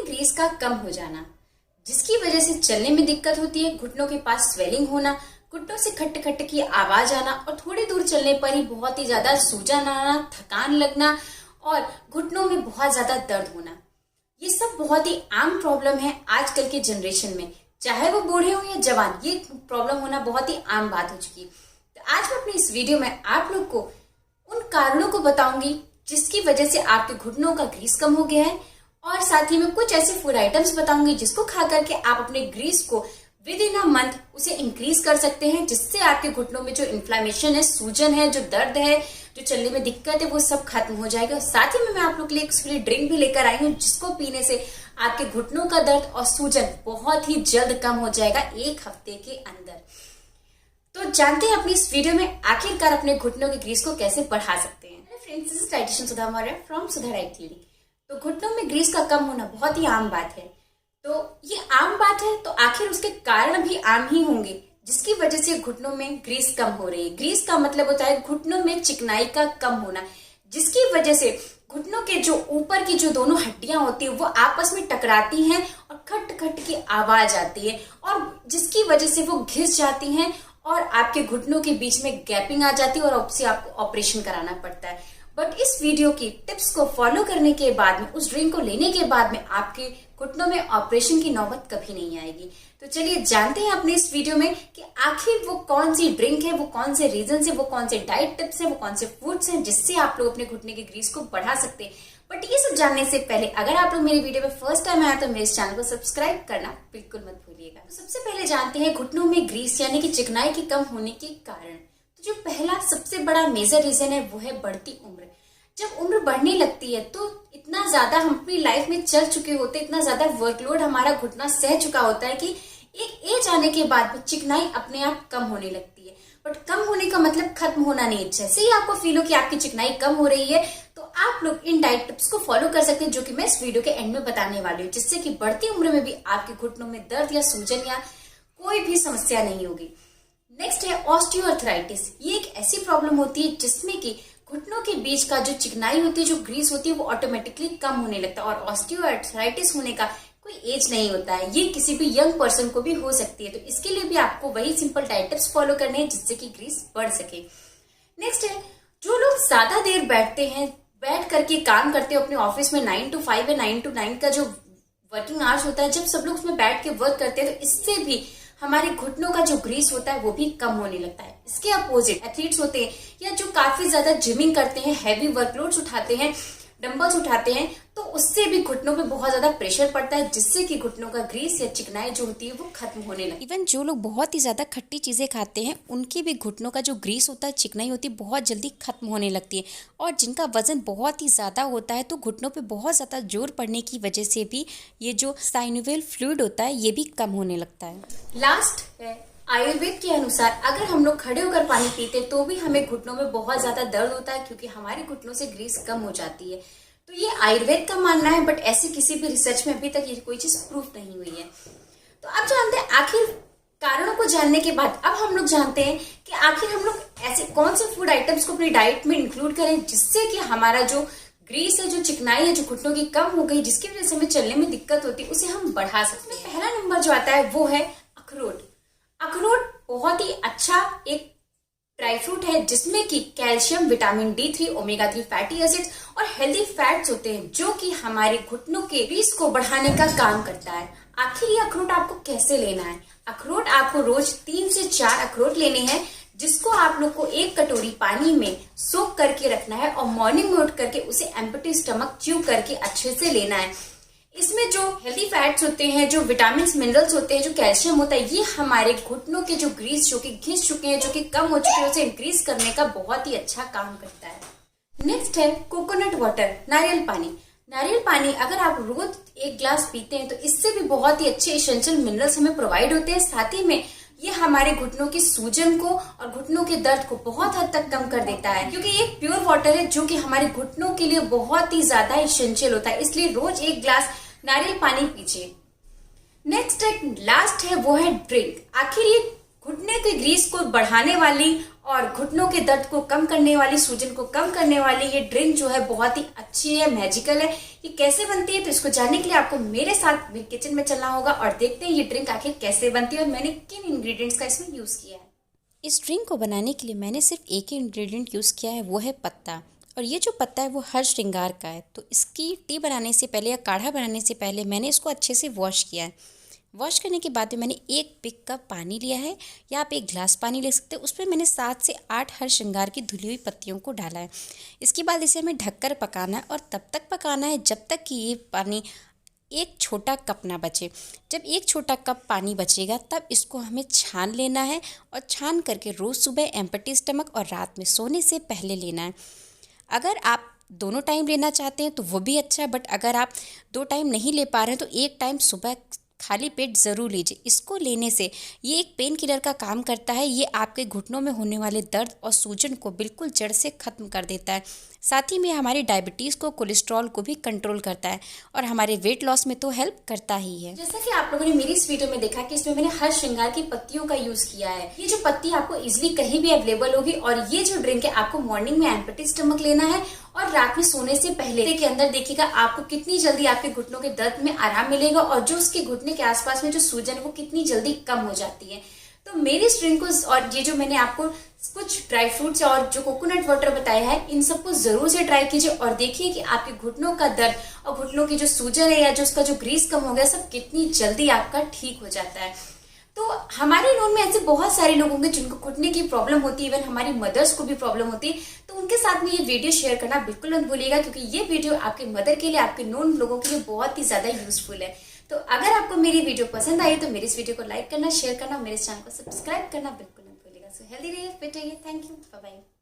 Greece का कम हो जाना, जिसकी वजह से चलने में दिक्कत होती है, घुटनों के पास स्वेलिंग होना, घुटनों से खट खट की आवाज आना और थोड़ी दूर चलने पर ही बहुत ही ज्यादा सूजन आना, थकान लगना और घुटनों में बहुत ज्यादा दर्द होना। ये सब बहुत ही आम प्रॉब्लम है आजकल के जनरेशन में, चाहे वो बूढ़े हो या जवान, ये प्रॉब्लम होना बहुत ही आम बात हो चुकी है। तो आज मैं अपनी इस वीडियो में आप लोग को उन कारणों को बताऊंगी जिसकी वजह से आपके घुटनों का ग्रीस कम हो गया है, और साथ ही में कुछ ऐसे फूड आइटम्स बताऊंगी जिसको खा करके आप अपने ग्रीस को विद इन अ मंथ उसे इंक्रीज कर सकते हैं, जिससे आपके घुटनों में जो इन्फ्लामेशन है, सूजन है, जो दर्द है, जो चलने में दिक्कत है, वो सब खत्म हो जाएगा। और साथ ही में मैं आप लोग के लिए एक ड्रिंक भी लेकर आई हूँ जिसको पीने से आपके घुटनों का दर्द और सूजन बहुत ही जल्द कम हो जाएगा 1 हफ्ते के अंदर। तो जानते हैं अपनी इस वीडियो में आखिरकार अपने घुटनों के ग्रीस को कैसे बढ़ा सकते हैं। Friends, this is dietitian Sudha Maurya from Sudha diet clinic. तो घुटनों में ग्रीस का कम होना बहुत ही आम बात है। तो ये आम बात है तो आखिर उसके कारण भी आम ही होंगे जिसकी वजह से घुटनों में ग्रीस कम हो रही है। ग्रीस का मतलब होता है घुटनों में चिकनाई का कम होना, जिसकी वजह से घुटनों के जो ऊपर की जो दोनों हड्डियां होती है वो आपस में टकराती हैं और खट खट की आवाज आती है, और जिसकी वजह से वो घिस जाती हैं और आपके घुटनों के बीच में गैपिंग आ जाती है और उससे आपको ऑपरेशन कराना पड़ता है। बट इस वीडियो की टिप्स को फॉलो करने के बाद में, उस ड्रिंक को लेने के बाद में आपके घुटनों में ऑपरेशन की नौबत कभी नहीं आएगी। तो चलिए जानते हैं अपने इस वीडियो में कि आखिर वो कौन सी ड्रिंक है, वो कौन से रीजन है, वो कौन से डाइट टिप्स है, वो कौन से फूड्स हैं जिससे आप लोग अपने घुटने के ग्रीस को बढ़ा सकते हैं। बट ये सब जानने से पहले अगर आप लोग मेरी वीडियो में फर्स्ट टाइम आए तो मेरे इस चैनल को सब्सक्राइब करना बिल्कुल मत भूलिएगा। तो सबसे पहले जानते हैं घुटनों में ग्रीस यानी कि चिकनाई के कम होने के कारण। तो जो पहला सबसे बड़ा मेजर रीजन है वो है बढ़ती उम्र। जब उम्र बढ़ने लगती है तो इतना ज्यादा हम अपनी लाइफ में चल चुके होते, इतना ज्यादा वर्कलोड हमारा घुटना सह चुका होता है कि एक एज आने के बाद चिकनाई अपने आप कम होने लगती है। बट कम होने का मतलब खत्म होना नहीं है। जैसे ही आपको फील हो कि आपकी चिकनाई कम हो रही है तो आप लोग इन डाइट टिप्स को फॉलो कर सकते हैं जो कि मैं इस वीडियो के एंड में बताने वाली हूँ, जिससे कि बढ़ती उम्र में भी आपके घुटनों में दर्द या सूजन या कोई भी समस्या नहीं होगी। नेक्स्ट है ऑस्टियोआर्थराइटिस। ये एक ऐसी प्रॉब्लम होती है जिसमें कि घुटनों के बीच का जो चिकनाई होती है, जो ग्रीस होती है, वो ऑटोमेटिकली कम होने लगता है। और ऑस्टियोआर्थराइटिस होने का कोई एज नहीं होता है, ये किसी भी यंग पर्सन को भी हो सकती है। तो इसके लिए भी आपको वही सिंपल डाइट टिप्स फॉलो करने हैं जिससे कि ग्रीस बढ़ सके। नेक्स्ट है जो लोग ज्यादा देर बैठते हैं, बैठ करके काम करते हैं अपने ऑफिस में 9 to 5 या 9 to 9 का जो वर्किंग आवर्स होता है, जब सब लोग उसमें बैठ के वर्क करते हैं तो इससे भी हमारे घुटनों का जो ग्रीस होता है वो भी कम होने लगता है। इसके अपोजिट एथलीट्स होते हैं या जो काफी ज्यादा जिमिंग करते हैं, हैवी वर्कलोड्स उठाते हैं, डंबल्स उठाते हैं, तो उससे भी घुटनों पे बहुत ज्यादा प्रेशर पड़ता है जिससे कि घुटनों का ग्रीस या चिकनाई जो होती है वो खत्म होने लगती है। इवन जो लोग बहुत ही ज़्यादा खट्टी चीज़ें खाते हैं उनके भी घुटनों का जो ग्रीस होता है, चिकनाई होती है, बहुत जल्दी खत्म होने लगती है। और जिनका वजन बहुत ही ज़्यादा होता है तो घुटनों पे बहुत ज़्यादा जोर पड़ने की वजह से भी ये जो साइनोवियल फ्लूइड होता है ये भी कम होने लगता है। लास्ट है आयुर्वेद के अनुसार अगर हम लोग खड़े होकर पानी पीते तो भी हमें घुटनों में बहुत ज्यादा दर्द होता है क्योंकि हमारे घुटनों से ग्रीस कम हो जाती है। तो ये आयुर्वेद का मानना है, बट ऐसी किसी भी रिसर्च में अभी तक ये कोई चीज प्रूफ नहीं हुई है। तो अब जानते हैं आखिर कारणों को जानने के बाद अब हम लोग जानते हैं कि आखिर हम लोग ऐसे कौन से फूड आइटम्स को अपनी डाइट में इंक्लूड करें जिससे कि हमारा जो ग्रीस है, जो चिकनाई है, जो घुटनों की कम हो गई, जिसकी वजह से हमें चलने में दिक्कत होती है, उसे हम बढ़ा सकते हैं। पहला नंबर जो आता है वो है अखरोट। अखरोट बहुत ही अच्छा एक ड्राई फ्रूट है जिसमें कि calcium, vitamin D3, omega 3 fatty acids और हेल्दी फैट्स होते हैं जो कि हमारे घुटनों के ग्रीस को बढ़ाने का काम करता है। आखिर ये अखरोट आपको कैसे लेना है? अखरोट आपको रोज 3 से 4 अखरोट लेने हैं, जिसको आप लोग को 1 कटोरी पानी में सोक करके रखना है और मॉर्निंग में उठ करके उसे एम्प्टी स्टमक च्यू करके अच्छे से लेना है। इसमें जो हेल्दी फैट्स होते हैं, जो विटामिन मिनरल्स होते हैं, जो कैल्शियम होता है, ये हमारे घुटनों के जो ग्रीस जो कि घिस चुके हैं, जो कि कम हो चुके हैं, उसे इंक्रीज करने का बहुत ही अच्छा काम करता है। नेक्स्ट है कोकोनट वाटर, नारियल पानी। नारियल पानी अगर आप रोज 1 ग्लास पीते हैं तो इससे भी बहुत ही अच्छे एसेंशियल मिनरल्स हमें प्रोवाइड होते हैं। साथ ही में ये हमारे घुटनों की सूजन को और घुटनों के दर्द को बहुत हद तक कम कर देता है, क्योंकि ये प्योर वाटर है जो कि हमारे घुटनों के लिए बहुत ही ज्यादा एसेंशियल होता है। इसलिए रोज 1 ग्लास नारियल पानी पीजिए। नेक्स्ट लास्ट है वो है ड्रिंक। आखिर ये घुटने के ग्रीस को बढ़ाने वाली और घुटनों के दर्द को कम करने वाली, सूजन को कम करने वाली ये ड्रिंक जो है बहुत ही अच्छी है, मैजिकल है। ये कैसे बनती है तो इसको जानने के लिए आपको मेरे साथ मेरे किचन में चलना होगा और देखते हैं ये ड्रिंक आखिर कैसे बनती है और मैंने किन इंग्रेडिएंट्स का इसमें यूज किया है। इस ड्रिंक को बनाने के लिए मैंने सिर्फ एक ही इंग्रेडिएंट यूज़ किया है, वो है पत्ता। और ये जो पत्ता है वो हरश्रृंगार का है। तो इसकी टी बनाने से पहले या काढ़ा बनाने से पहले मैंने इसको अच्छे से वॉश किया है। वॉश करने के बाद में मैंने 1 बिग कप पानी लिया है या आप 1 ग्लास पानी ले सकते हो। उसमें मैंने 7 से 8 हरश्रृंगार की धुली हुई पत्तियों को डाला है। इसके बाद इसे हमें ढककर पकाना है और तब तक पकाना है जब तक कि ये पानी 1 छोटा कप ना बचे। जब 1 छोटा कप पानी बचेगा तब इसको हमें छान लेना है और छान करके रोज़ सुबह एम्प्टी स्टमक और रात में सोने से पहले लेना है। अगर आप दोनों टाइम लेना चाहते हैं तो वो भी अच्छा है, बट अगर आप 2 टाइम नहीं ले पा रहे हैं तो 1 टाइम सुबह खाली पेट ज़रूर लीजिए। इसको लेने से ये एक पेन किलर का काम करता है। ये आपके घुटनों में होने वाले दर्द और सूजन को बिल्कुल जड़ से ख़त्म कर देता है। साथ ही में हमारी डायबिटीज़ को, कोलेस्ट्रॉल को भी कंट्रोल करता है और हमारे वेट लॉस में तो हेल्प करता ही है। जैसा कि आप लोगों ने मेरी इस वीडियो में देखा कि इसमें मैंने हरश्रृंगार की पत्तियों का यूज किया है। ये जो पत्ती आपको इजिली कहीं भी अवेलेबल होगी और ये जो ड्रिंक है आपको मॉर्निंग में एम्प्टी स्टमक लेना है और रात में सोने से पहले के अंदर देखिएगा आपको कितनी जल्दी आपके घुटनों के दर्द में आराम मिलेगा और जो उसके घुटने के आसपास में जो सूजन है वो कितनी जल्दी कम हो जाती है। तो मेरी इस ड्रिंक को और ये जो मैंने आपको कुछ ड्राई फ्रूट्स और जो कोकोनट वाटर बताया है इन सबको जरूर से ट्राई कीजिए और देखिए कि आपके घुटनों का दर्द और घुटनों की जो सूजन है या जो उसका जो ग्रीस कम हो गया सब कितनी जल्दी आपका ठीक हो जाता है। तो हमारे नोन में ऐसे बहुत सारे लोग होंगे जिनको घुटने की प्रॉब्लम होती है, इवन हमारी मदर्स को भी प्रॉब्लम होती है। तो उनके साथ में ये वीडियो शेयर करना बिल्कुल मत भूलिएगा क्योंकि ये वीडियो आपके मदर के लिए, आपके नोन लोगों के लिए बहुत ही ज्यादा यूजफुल है। तो अगर आपको मेरी वीडियो पसंद आई तो मेरी इस वीडियो को लाइक करना, शेयर करना, मेरे चैनल को सब्सक्राइब करना बिल्कुल मत भूलिएगा। सो हेल्दी रहिए, फिट रहिए। Thank you, bye bye.